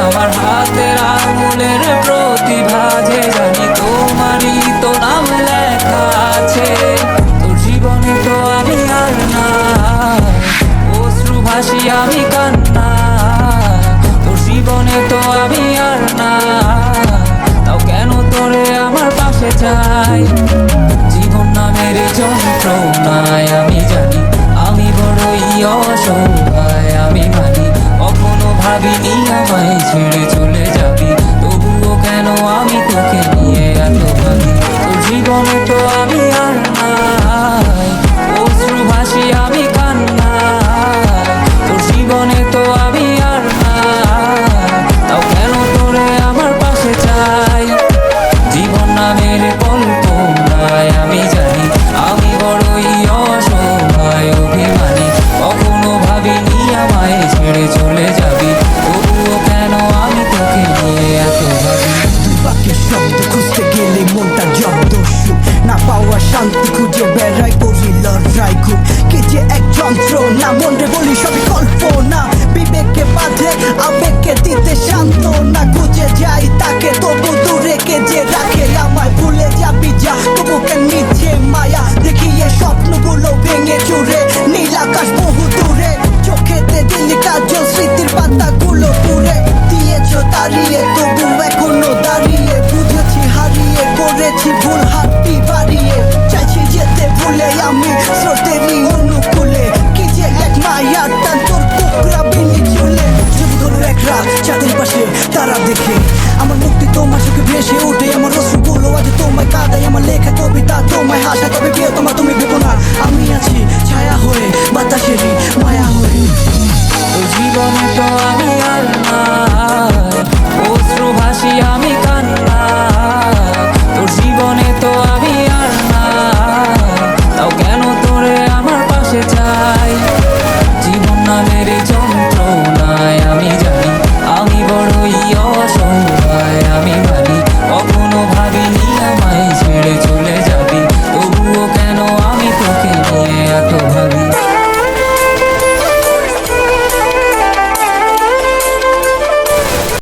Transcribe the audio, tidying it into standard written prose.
আমার হাতের আঙুলের প্রতিভা যে জানি তোমারই তো নাম লেখা আছে। তোর জীবনে তো আমি আর না, অশ্রু ভাসি আমি কান্না। তোর জীবনে তো আমি আর না, তাও কেন তোরে আমার পাশে চাই। জীবন নামের যন্ত্রণায় আমি জানি আমি বড়ই অসহায়। আমি মানি কখনো ভাবিনি আমায় ছেড়ে চলে যাবি, তবুও কেন আমি তোকে নিয়ে এত ভাবি। তোর জীবনে তো আমি আর নাই, অশ্রু ভাসি আমি কান্না। তোর জীবনে তো আমি আর না, তাও কেন তোরে আমার পাশে চাই। জীবন নামের কল্পনায় আমি জানি আমি বড়ই অসহায় অভিমানী। কখনো ভাবিনি আমায় ছেড়ে চলে যাবি, তবুও কেন আমি তোকে নিয়ে এত ভাবি। বাক্যের শব্দ খুঁজতে গেলে মনটা জব্দ সুখ না পাওয়া শান্তি খুঁজে বেড়াই করি লড়াই খুব কি যে এক যন্ত্রণা। মন রে বলি সবই কল্পনা, বিবেককে বাঁধে আবেগকে দিতে শান্ত না। খুঁজে যাই তাকে তবু দূরে কে যে রাখে আমায়। ভুলে যাবি যা তবু কেন মিথ্যে মায়া দেখিয়ে স্বপ্নগুলো ভেঙে চুরে নীল আকাশ বহু দূরে। চোখেতে দিলি কাজল স্মৃতির পাতাগুলো পুড়ে দিয়েছ তাড়িয়ে, তবু এখনো দাঁড়িয়ে। বুঝেছি হারিয়ে করেছি ভুল হাতটি বাড়িয়ে, চাইছি যেতে ভুলে আমি স্রোতেরই অনুকূলে। কি যে এক মায়ার টান তোর টুকরা বিনি চলে। শুধু ধরো এক রাত চাঁদের পাশে তারা দেখে আমার মুক্তি তোমার চোখে ভেসে ওঠে। আমার অশ্রুগুলো আজ তোমায় কাঁদাই, আমার লেখা কবিতা তোমায় হাসা। তবে প্রিয় তোমার তুমি ভেবো না আমি আছি ছায়া হয়ে বাতাসেরই মায়া হয়ে। তোর জীবনে তো আমি